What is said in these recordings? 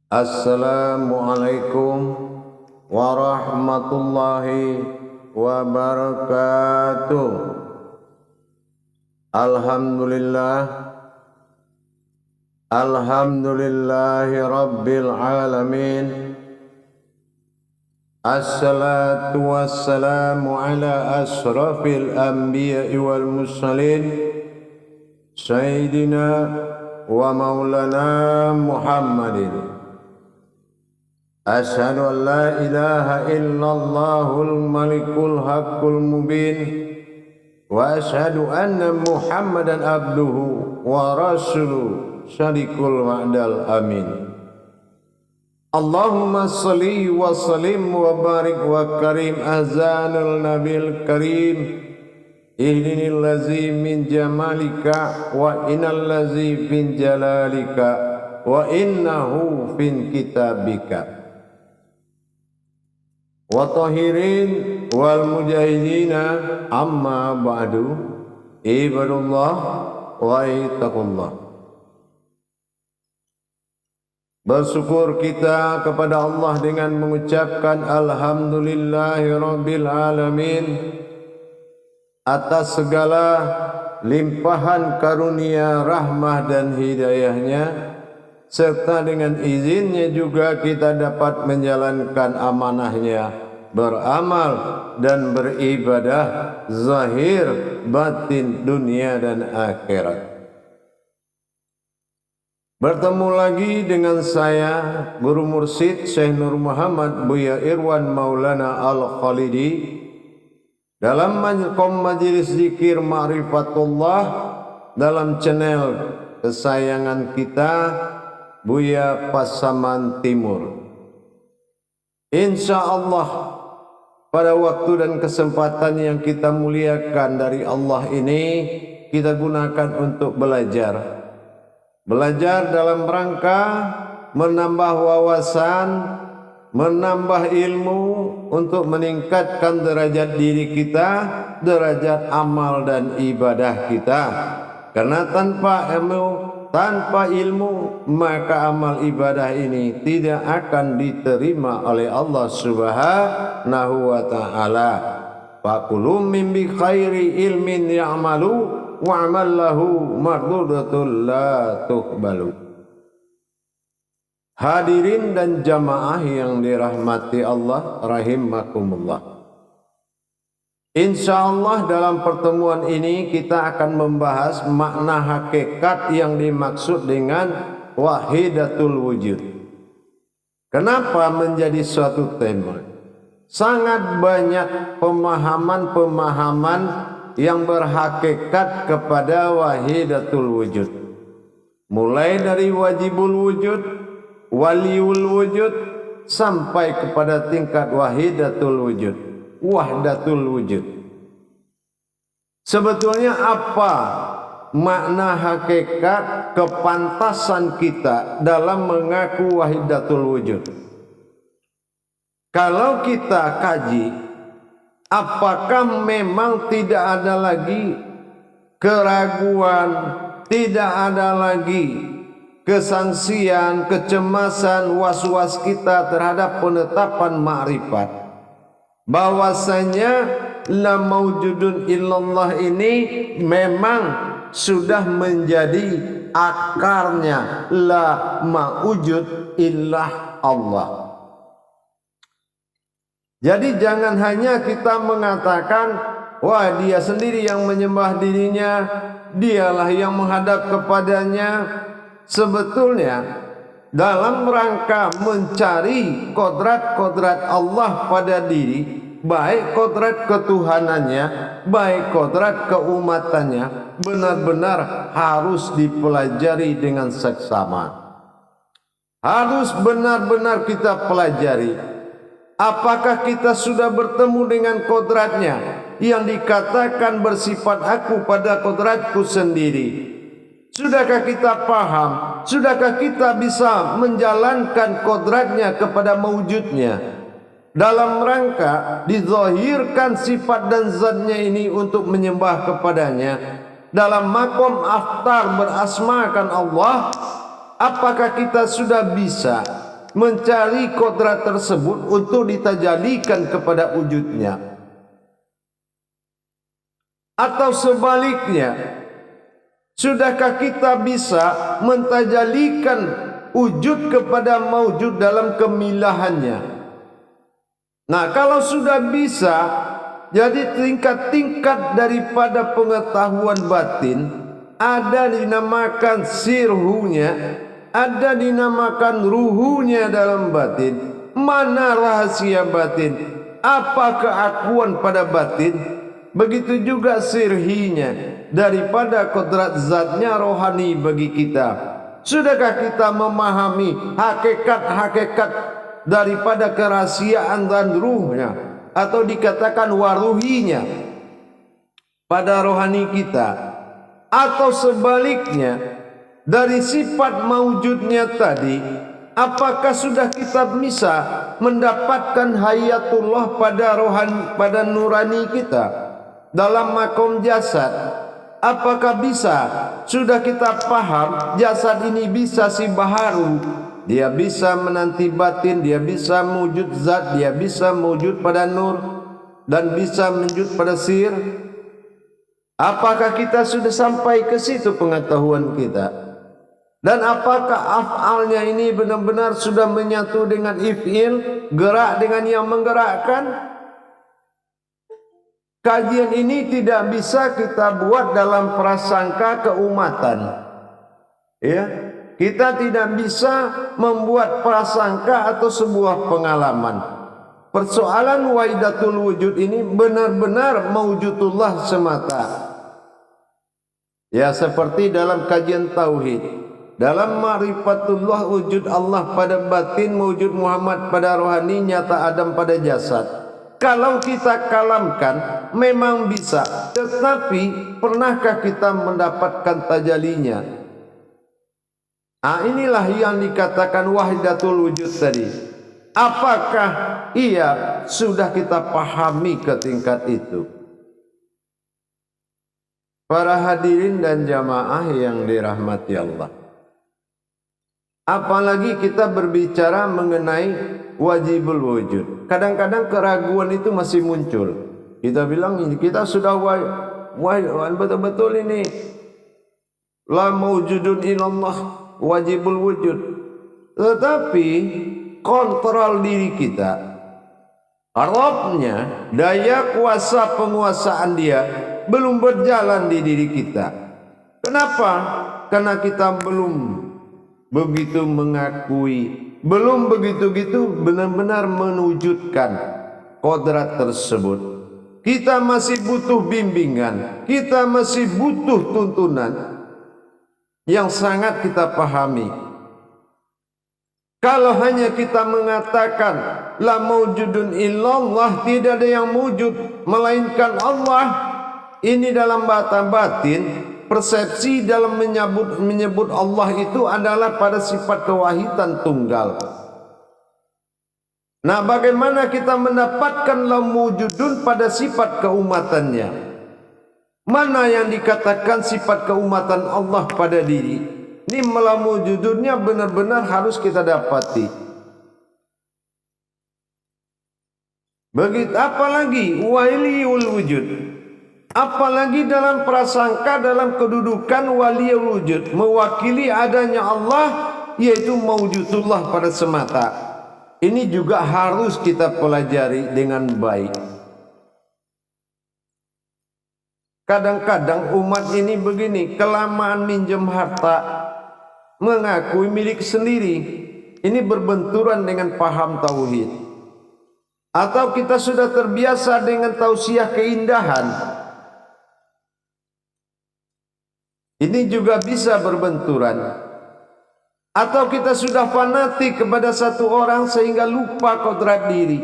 Assalamualaikum warahmatullahi wabarakatuh. Alhamdulillahi rabbil alamin. Assalatu wassalamu ala asrafil anbiya'i wal mursalin Sayyidina wa maulana Muhammadin. Asyhadu an la ilaha illallahul malikul haqqul mubin wa asyhadu anna Muhammadan abduhu wa rasuluhu syarikul wa'dal amin. Allahumma salli wa sallim wa barik wa karim azanul nabil karim ihdinil lazi min jamalika wa innal lazi fin jalalika wa innahu fin kitabika wa tahirin wal mujahidina amma ba'du. Ibadullah wa ittaqullah. Bersyukur kita kepada Allah dengan mengucapkan alhamdulillahi rabbil alamin atas segala limpahan karunia, rahmah dan hidayahnya, serta dengan izinnya juga kita dapat menjalankan amanahnya, beramal dan beribadah zahir batin dunia dan akhirat. Bertemu lagi dengan saya Guru Mursyid Syekh Nur Muhammad Buya Irwan Maulana Al-Khalidi dalam majelis zikir Ma'rifatullah dalam channel kesayangan kita Buya Pasaman Timur. Insya Allah pada waktu dan kesempatan yang kita muliakan dari Allah ini, kita gunakan untuk belajar dalam rangka menambah wawasan, menambah ilmu untuk meningkatkan derajat diri kita, derajat amal dan ibadah kita. Karena tanpa ilmu maka amal ibadah ini tidak akan diterima oleh Allah Subhanahu wa ta'ala. Faqulu min bi khairi ilmin ya'malu wa'mal lahu mardudatul la tuqbalu. Hadirin dan jamaah yang dirahmati Allah rahimakumullah. InsyaAllah dalam pertemuan ini kita akan membahas makna hakikat yang dimaksud dengan wahidatul wujud. Kenapa menjadi suatu tema? Sangat banyak pemahaman-pemahaman yang berhakikat kepada wahidatul wujud. Mulai dari wajibul wujud, waliul wujud, sampai kepada tingkat wahidatul wujud, wahdatul wujud. Sebetulnya apa makna hakikat kepantasan kita dalam mengaku wahidatul wujud? Kalau kita kaji, apakah memang tidak ada lagi keraguan, tidak ada lagi kesangsian, kecemasan, was-was kita terhadap penetapan ma'rifat, bahwasanya la maujudun illallah ini memang sudah menjadi akarnya la maujud illah Allah. Jadi jangan hanya kita mengatakan, wah dia sendiri yang menyembah dirinya, dialah yang menghadap kepadanya. Sebetulnya dalam rangka mencari kodrat-kodrat Allah pada diri, baik kodrat ketuhanannya, baik kodrat keumatannya, benar-benar harus dipelajari dengan seksama. Harus benar-benar kita pelajari. Apakah kita sudah bertemu dengan kodratnya yang dikatakan bersifat aku pada kodratku sendiri? Sudahkah kita paham? Sudahkah kita bisa menjalankan kodratnya kepada mewujudnya? Dalam rangka dizahirkan sifat dan zatnya ini untuk menyembah kepadanya. Dalam makom aftar berasmakan Allah, apakah kita sudah bisa mencari kodrat tersebut untuk ditajalikan kepada wujudnya. Atau sebaliknya, sudahkah kita bisa mentajalikan wujud kepada maujud dalam kemilahannya? Nah, kalau sudah bisa, jadi tingkat-tingkat daripada pengetahuan batin, ada dinamakan sirhunya, ada dinamakan ruhunya dalam batin. Mana rahasia batin? Apa keakuan pada batin? Begitu juga sirhinya, daripada kodrat zatnya rohani bagi kita. Sudahkah kita memahami hakikat-hakikat daripada kerahasiaan dan ruhnya, atau dikatakan waruhinya pada rohani kita? Atau sebaliknya, dari sifat maujudnya tadi, apakah sudah kita bisa mendapatkan hayatullah pada rohani, pada nurani kita dalam makom jasad? Apakah bisa sudah kita paham jasad ini bisa sibaharu, dia bisa menanti batin, dia bisa mewujud zat, dia bisa mewujud pada nur, dan bisa mewujud pada sir? Apakah kita sudah sampai ke situ pengetahuan kita? Dan apakah af'alnya ini benar-benar sudah menyatu dengan if'il, gerak dengan yang menggerakkan? Kajian ini tidak bisa kita buat dalam prasangka keumatan. Ya, kita tidak bisa membuat prasangka atau sebuah pengalaman. Persoalan wahidatul wujud ini benar-benar mawujudullah semata. Ya, seperti dalam kajian tauhid, dalam ma'rifatullah wujud Allah pada batin, wujud Muhammad pada rohani, nyata Adam pada jasad. Kalau kita kalamkan memang bisa, tetapi pernahkah kita mendapatkan tajalinya? Inilah yang dikatakan wahidatul wujud tadi. Apakah ia sudah kita pahami ke tingkat itu? Para hadirin dan jamaah yang dirahmati Allah, apalagi kita berbicara mengenai wajibul wujud. Kadang-kadang keraguan itu masih muncul. Kita bilang ini kita sudah betul-betul ini la mawjudun illallah, wajibul wujud. Tetapi kontrol diri kita, Rabbnya, daya kuasa penguasaan dia belum berjalan di diri kita. Kenapa? Karena kita belum begitu mengakui, belum begitu-gitu benar-benar menwujudkan kodrat tersebut. Kita masih butuh bimbingan, kita masih butuh tuntunan yang sangat kita pahami. Kalau hanya kita mengatakan la mawjudun illallah, tidak ada yang wujud melainkan Allah, ini dalam batin, persepsi dalam menyebut Allah itu adalah pada sifat kewahidan tunggal. Nah, bagaimana kita mendapatkan la mawjudun pada sifat keumatannya? Mana yang dikatakan sifat keumatan Allah pada diri? Ini la mawjudunnya benar-benar harus kita dapati. Begitu apalagi waliul wujud. Apalagi dalam prasangka, dalam kedudukan waliul wujud, mewakili adanya Allah, yaitu mawjudullah pada semata. Ini juga harus kita pelajari dengan baik. Kadang-kadang umat ini begini, kelamaan minjem harta, mengakui milik sendiri. Ini berbenturan dengan paham tauhid. Atau kita sudah terbiasa dengan tausiah keindahan, ini juga bisa berbenturan. Atau kita sudah fanatik kepada satu orang sehingga lupa kodrat diri.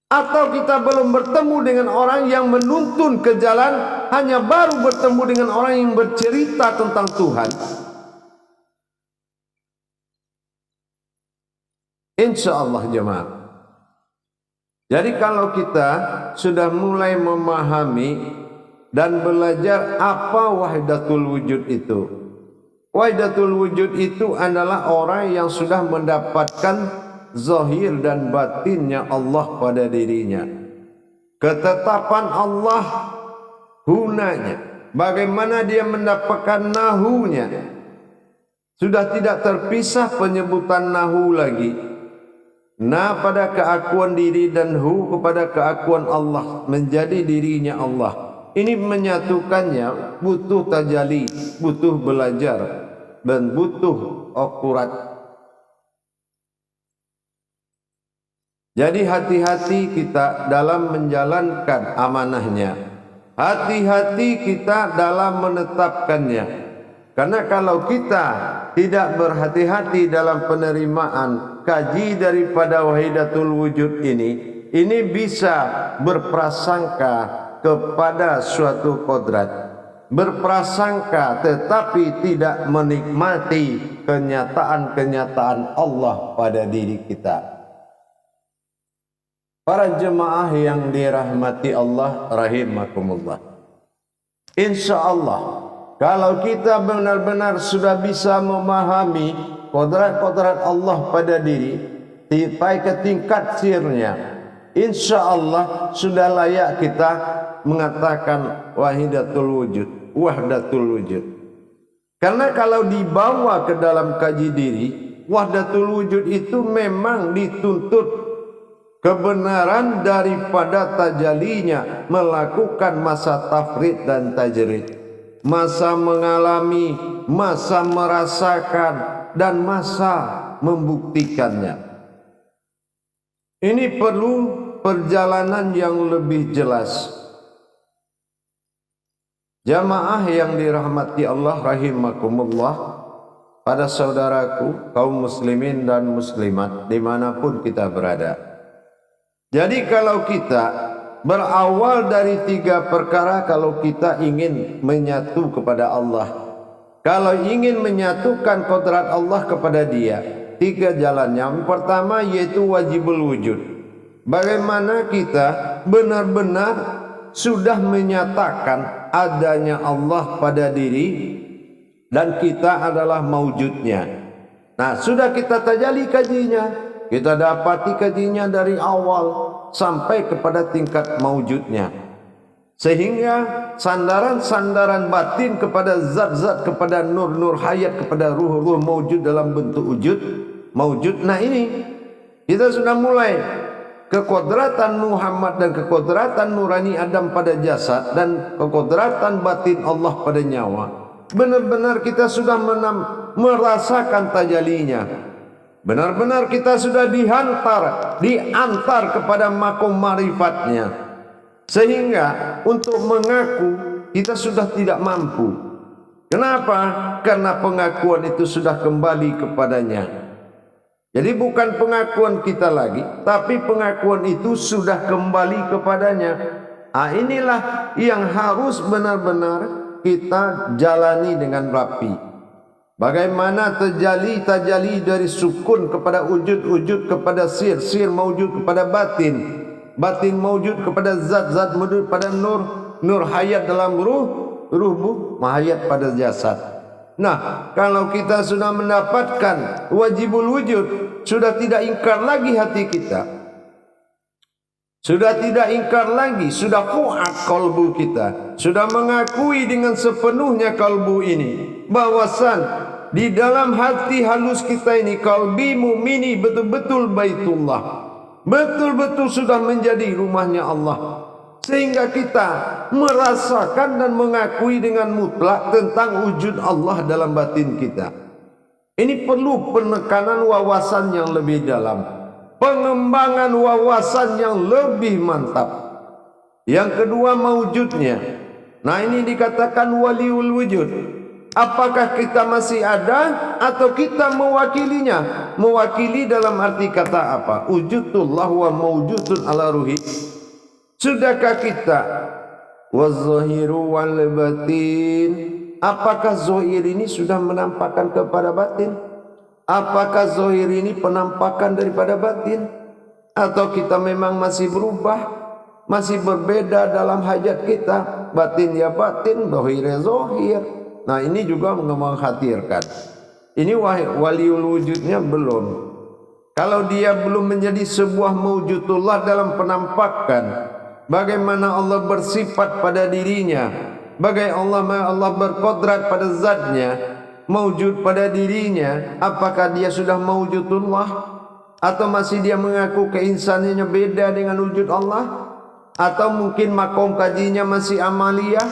Atau kita belum bertemu dengan orang yang menuntun ke jalan, hanya baru bertemu dengan orang yang bercerita tentang Tuhan. Insya Allah jemaah. Jadi kalau kita sudah mulai memahami dan belajar apa wahdatul wujud itu, Wahdatul wujud itu adalah orang yang sudah mendapatkan zahir dan batinnya Allah pada dirinya. Ketetapan Allah hunanya, bagaimana dia mendapatkan nahunya. Sudah tidak terpisah penyebutan nahu lagi. Na pada keakuan diri dan hu kepada keakuan Allah, menjadi dirinya Allah. Ini menyatukannya butuh tajali, butuh belajar, dan butuh akurat. Jadi hati-hati kita dalam menjalankan amanahnya. Hati-hati kita dalam menetapkannya. Karena kalau kita tidak berhati-hati dalam penerimaan kaji daripada wahidatul wujud ini bisa berprasangka kepada suatu kodrat, berprasangka tetapi tidak menikmati kenyataan-kenyataan Allah pada diri kita. Para jemaah yang dirahmati Allah rahimakumullah, insya Allah kalau kita benar-benar sudah bisa memahami kodrat-kodrat Allah pada diri sampai ke tingkat sirnya, insya Allah sudah layak kita mengatakan wahidatul wujud, wahdatul wujud. Karena kalau dibawa ke dalam kaji diri, wahdatul wujud itu memang dituntut kebenaran daripada tajalinya melakukan masa tafrid dan tajrid, masa mengalami, masa merasakan, dan masa membuktikannya. Ini perlu perjalanan yang lebih jelas. Jamaah yang dirahmati Allah rahimakumullah, pada saudaraku kaum muslimin dan muslimat dimanapun kita berada. Jadi kalau kita berawal dari 3 perkara, kalau kita ingin menyatu kepada Allah, kalau ingin menyatukan kodrat Allah kepada dia, 3 jalan. Yang pertama yaitu wajibul wujud. Bagaimana kita benar-benar sudah menyatakan adanya Allah pada diri dan kita adalah maujudnya. Nah, sudah kita tajalli kajinya, kita dapati kajinya dari awal sampai kepada tingkat maujudnya, sehingga sandaran-sandaran batin kepada zat-zat, kepada nur-nur hayat, kepada ruh-ruh maujud dalam bentuk wujud maujud. Nah, ini kita sudah mulai kekodratan Muhammad dan kekodratan nurani Adam pada jasad dan kekodratan batin Allah pada nyawa. Benar-benar kita sudah merasakan tajalinya. Benar-benar kita sudah diantar kepada makom marifatnya, sehingga untuk mengaku kita sudah tidak mampu. Kenapa? Karena pengakuan itu sudah kembali kepadanya. Jadi bukan pengakuan kita lagi, tapi pengakuan itu sudah kembali kepadanya. Nah, inilah yang harus benar-benar kita jalani dengan rapi. Bagaimana tajali dari sukun kepada wujud kepada sir maujud kepada batin maujud kepada zat maujud pada nur hayat dalam ruh mahayat pada jasad. Nah, kalau kita sudah mendapatkan wajibul wujud, sudah tidak ingkar lagi hati kita, sudah tidak ingkar lagi, sudah fuad kalbu kita, sudah mengakui dengan sepenuhnya kalbu ini bahwasan di dalam hati halus kita ini, kalbi mukmini betul-betul baitullah, betul-betul sudah menjadi rumahnya Allah, sehingga kita merasakan dan mengakui dengan mutlak tentang wujud Allah dalam batin kita. Ini perlu penekanan wawasan yang lebih dalam, pengembangan wawasan yang lebih mantap. Yang kedua, maujudnya. Nah, ini dikatakan waliul wujud. Apakah kita masih ada atau kita mewakilinya? Mewakili dalam arti kata apa? Wujudullah wa mawjudun ala ruhi. Sudahkah kita wazahiru wal batin? Apakah zahir ini sudah menampakkan kepada batin? Apakah zahir ini penampakan daripada batin? Atau kita memang masih berubah, masih berbeda dalam hajat kita? Batin ya batin, zahir ya zahir. Nah ini juga mengkhawatirkan. Ini waliul wujudnya belum. Kalau dia belum menjadi sebuah mewujudullah dalam penampakan, bagaimana Allah bersifat pada dirinya, bagaimana Allah berkodrat pada zatnya, mewujud pada dirinya, apakah dia sudah mewujudullah atau masih dia mengaku keinsanannya beda dengan wujud Allah, atau mungkin makom kajinya masih amaliyah,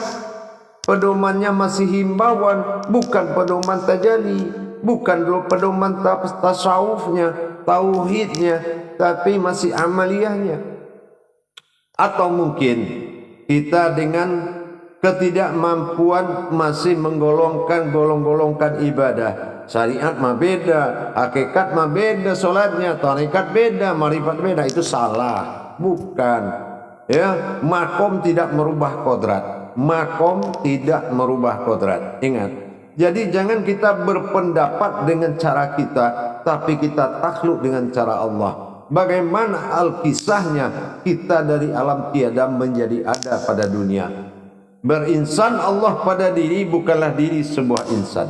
pedomannya masih himbauan, bukan pedoman tajalli, bukan pedoman tasawufnya, tauhidnya, tapi masih amaliyahnya. Atau mungkin kita dengan ketidakmampuan masih menggolongkan ibadah. Syariat mah beda, hakikat mah beda, salatnya, tarekat beda, marifat beda. Itu salah, bukan. Ya, makom tidak merubah kodrat. Makom tidak merubah kodrat. Ingat. Jadi jangan kita berpendapat dengan cara kita, tapi kita takluk dengan cara Allah. Bagaimana al-kisahnya kita dari alam tiada menjadi ada pada dunia. Berinsan Allah pada diri bukanlah diri sebuah insan.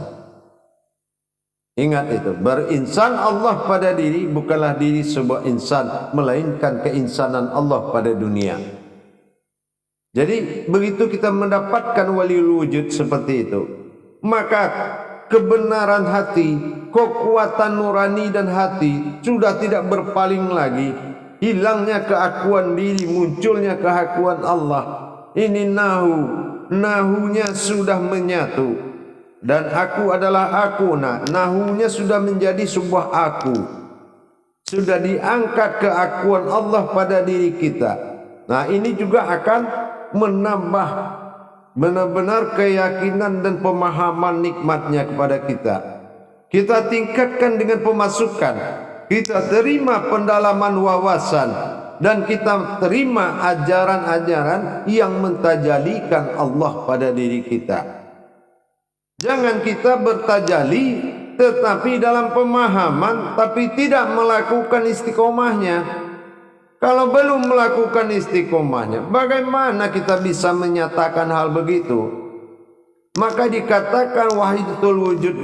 Ingat itu, berinsan Allah pada diri bukanlah diri sebuah insan, melainkan keinsanan Allah pada dunia. Jadi begitu kita mendapatkan waliul wujud seperti itu, maka kebenaran hati, kekuatan nurani dan hati sudah tidak berpaling lagi. Hilangnya keakuan diri, munculnya keakuan Allah. Ini nahunya sudah menyatu. Dan aku adalah aku. Nah, nahunya sudah menjadi sebuah aku. Sudah diangkat keakuan Allah pada diri kita. Nah, ini juga akan menambah benar-benar keyakinan dan pemahaman nikmatnya kepada kita. Kita tingkatkan dengan pemasukan. Kita terima pendalaman wawasan. Dan kita terima ajaran-ajaran yang mentajalikan Allah pada diri kita. Jangan kita bertajali tetapi dalam pemahaman tapi tidak melakukan istiqomahnya. Kalau belum melakukan istiqomahnya, bagaimana kita bisa menyatakan hal begitu? Maka dikatakan wahidatul wujud,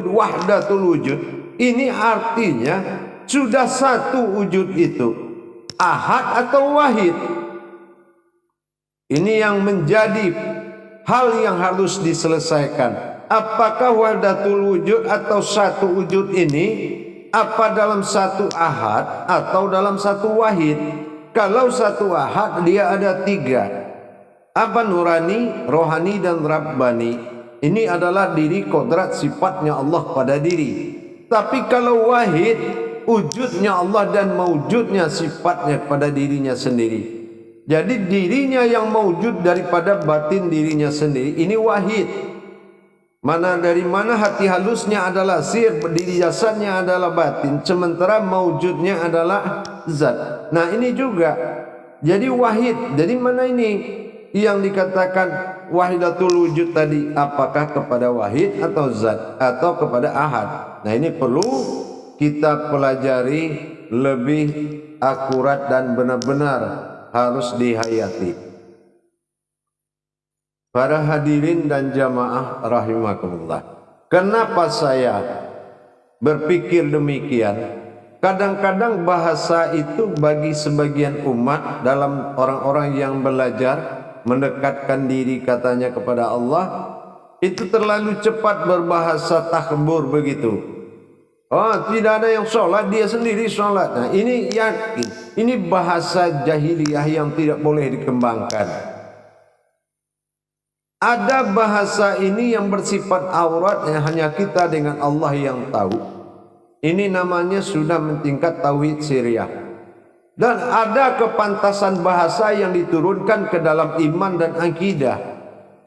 wahdatul wujud. Ini artinya sudah satu wujud itu, ahad atau wahid. Ini yang menjadi hal yang harus diselesaikan. Apakah wahdatul wujud atau satu wujud ini apa dalam satu ahad atau dalam satu wahid? Kalau satu ahad dia ada tiga. Apa? Nurani, rohani dan rabbani. Ini adalah diri kodrat sifatnya Allah pada diri. Tapi kalau wahid, wujudnya Allah dan mewujudnya sifatnya pada dirinya sendiri. Jadi dirinya yang mewujud daripada batin dirinya sendiri. Ini wahid. Dari mana hati halusnya adalah sir, diri jasadnya adalah batin, sementara mewujudnya adalah zat. Nah ini juga. Jadi wahid. Jadi mana ini yang dikatakan wahidatul wujud tadi? Apakah kepada wahid atau zat atau kepada ahad? Nah ini perlu kita pelajari lebih akurat dan benar-benar harus dihayati. Para hadirin dan jamaah rahimakumullah. Kenapa saya berpikir demikian? Kadang-kadang bahasa itu bagi sebagian umat dalam orang-orang yang belajar mendekatkan diri katanya kepada Allah, itu terlalu cepat berbahasa takbur begitu. Oh, tidak ada yang sholat, dia sendiri sholat. Nah, ini yakin. Ini bahasa jahiliyah yang tidak boleh dikembangkan. Ada bahasa ini yang bersifat aurat yang hanya kita dengan Allah yang tahu. Ini namanya sudah mentingkat tauhid syiriah. Dan ada kepantasan bahasa yang diturunkan ke dalam iman dan akidah.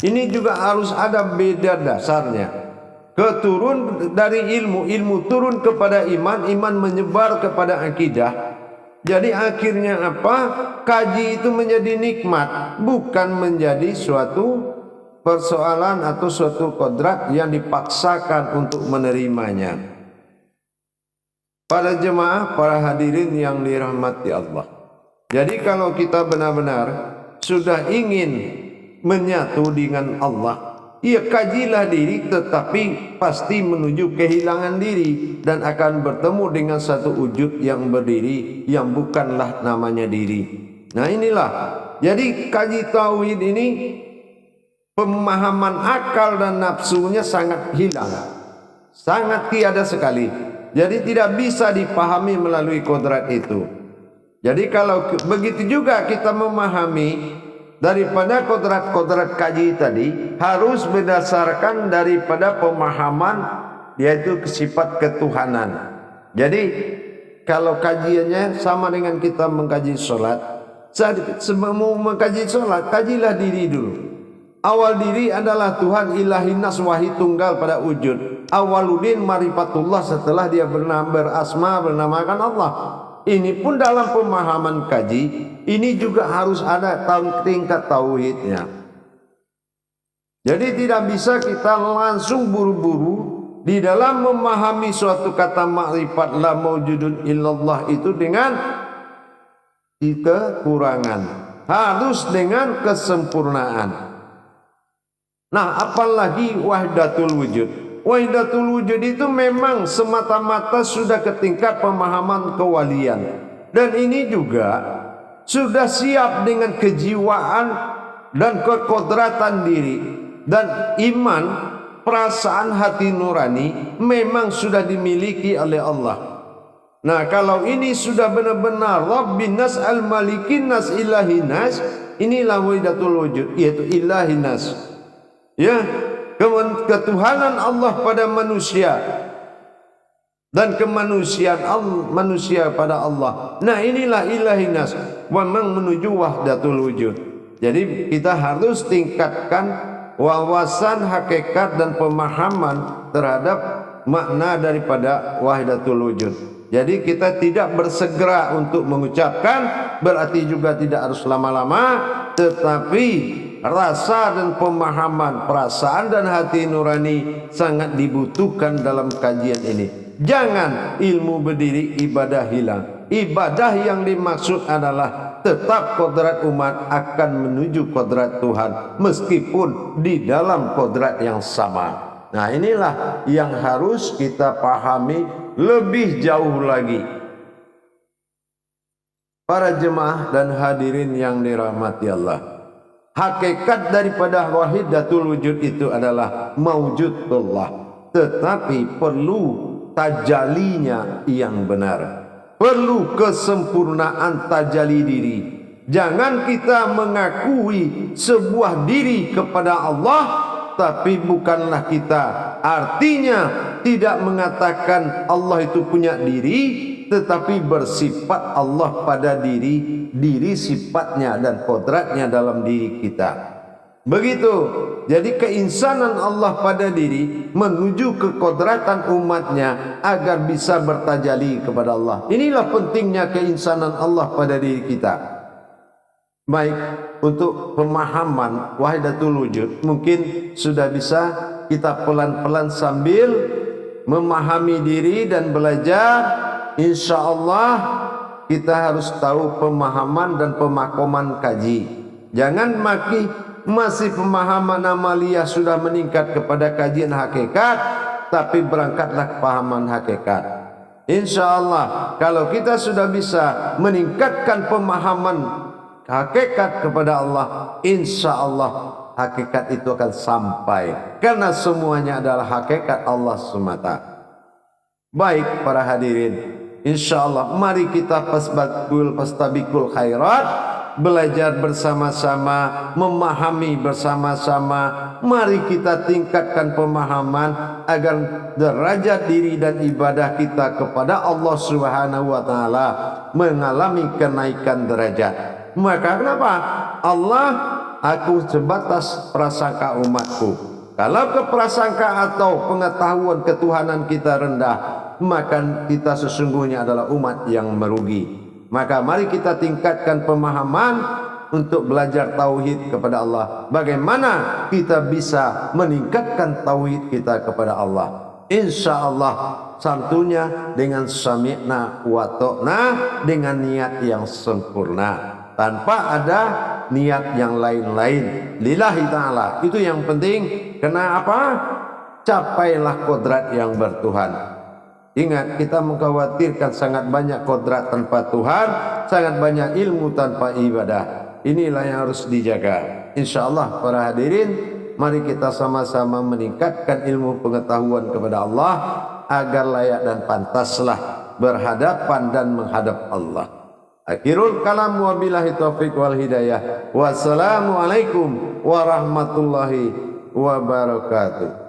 Ini juga harus ada beda dasarnya. Keturun dari ilmu turun kepada iman, iman menyebar kepada akidah. Jadi akhirnya apa? Kaji itu menjadi nikmat, bukan menjadi suatu persoalan atau suatu kodrat yang dipaksakan untuk menerimanya. Para jemaah, para hadirin yang dirahmati Allah. Jadi kalau kita benar-benar sudah ingin menyatu dengan Allah, Ya kajilah diri, tetapi pasti menuju kehilangan diri dan akan bertemu dengan satu wujud yang berdiri yang bukanlah namanya diri. Nah inilah, jadi kaji tauhid ini pemahaman akal dan nafsunya sangat hilang, sangat tiada sekali. Jadi tidak bisa dipahami melalui kodrat itu. Jadi kalau begitu juga kita memahami daripada kodrat-kodrat kaji tadi harus berdasarkan daripada pemahaman yaitu sifat ketuhanan. Jadi kalau kajiannya sama dengan kita mengkaji sholat, sebelum mengkaji sholat kajilah diri dulu. Awal diri adalah Tuhan ilahi nas wahid tunggal pada wujud. Awaludin marifatullah, setelah dia berasma bernamakan Allah. Ini pun dalam pemahaman kaji, ini juga harus ada tingkat tauhidnya. Jadi tidak bisa kita langsung buru-buru di dalam memahami suatu kata makrifat la maujudun illallah itu dengan kekurangan, harus dengan kesempurnaan. Nah, apalagi wahdatul wujud. Wahdatul wujud itu memang semata-mata sudah ke tingkat pemahaman kewalian. Dan ini juga sudah siap dengan kejiwaan dan kekodratan diri. Dan iman, perasaan hati nurani memang sudah dimiliki oleh Allah. Nah, kalau ini sudah benar-benar Rabbin nas al-malikin nas ilahin nas, inilah wahdatul wujud, yaitu ilahin nas. Ya, ketuhanan Allah pada manusia dan kemanusiaan manusia pada Allah. Nah inilah ilahin nas, memang menuju wahdatul wujud. Jadi kita harus tingkatkan wawasan hakikat dan pemahaman terhadap makna daripada wahdatul wujud. Jadi kita tidak bersegera untuk mengucapkan, berarti juga tidak harus lama-lama, tetapi rasa dan pemahaman, perasaan dan hati nurani sangat dibutuhkan dalam kajian ini. Jangan ilmu berdiri, ibadah hilang. Ibadah yang dimaksud adalah tetap kodrat umat akan menuju kodrat Tuhan, meskipun di dalam kodrat yang sama. Nah inilah yang harus kita pahami lebih jauh lagi. Para jemaah dan hadirin yang dirahmati Allah, hakikat daripada wahidatul wujud itu adalah maujudullah, tetapi perlu tajalinya yang benar, perlu kesempurnaan tajali diri. Jangan kita mengakui sebuah diri kepada Allah, tapi bukanlah kita. Artinya tidak mengatakan Allah itu punya diri, tetapi bersifat Allah pada diri sifatnya dan kodratnya dalam diri kita. Begitu. Jadi keinsanan Allah pada diri menuju ke kodratan umatnya agar bisa bertajali kepada Allah. Inilah pentingnya keinsanan Allah pada diri kita. Baik, untuk pemahaman wahdatul wujud mungkin sudah bisa kita pelan-pelan sambil memahami diri dan belajar. Insya Allah kita harus tahu pemahaman dan pemakoman kaji. Jangan masih pemahaman amaliyah sudah meningkat kepada kajian hakikat, tapi berangkatlah kepahaman hakikat. Insya Allah kalau kita sudah bisa meningkatkan pemahaman hakikat kepada Allah, insya Allah hakikat itu akan sampai, karena semuanya adalah hakikat Allah semata. Baik para hadirin, insya Allah mari kita pastabikul khairat, belajar bersama-sama, memahami bersama-sama. Mari kita tingkatkan pemahaman agar derajat diri dan ibadah kita kepada Allah Subhanahu wa taala mengalami kenaikan derajat. Maka kenapa? Allah, aku sebatas prasangka umatku. Kalau keprasangka atau pengetahuan ketuhanan kita rendah, maka kita sesungguhnya adalah umat yang merugi. Maka mari kita tingkatkan pemahaman untuk belajar tauhid kepada Allah. Bagaimana kita bisa meningkatkan tauhid kita kepada Allah? Insya Allah santunya dengan sami'na wa ta'na, dengan niat yang sempurna, tanpa ada niat yang lain-lain lillahi ta'ala. Itu yang penting. Kenapa? Capailah kodrat yang bertuhan. Ingat, kita mengkhawatirkan sangat banyak kodrat tanpa Tuhan, sangat banyak ilmu tanpa ibadah. Inilah yang harus dijaga. InsyaAllah para hadirin, mari kita sama-sama meningkatkan ilmu pengetahuan kepada Allah agar layak dan pantaslah berhadapan dan menghadap Allah. Akhirul kalam wa billahi taufiq wal hidayah. Wassalamualaikum warahmatullahi wabarakatuh.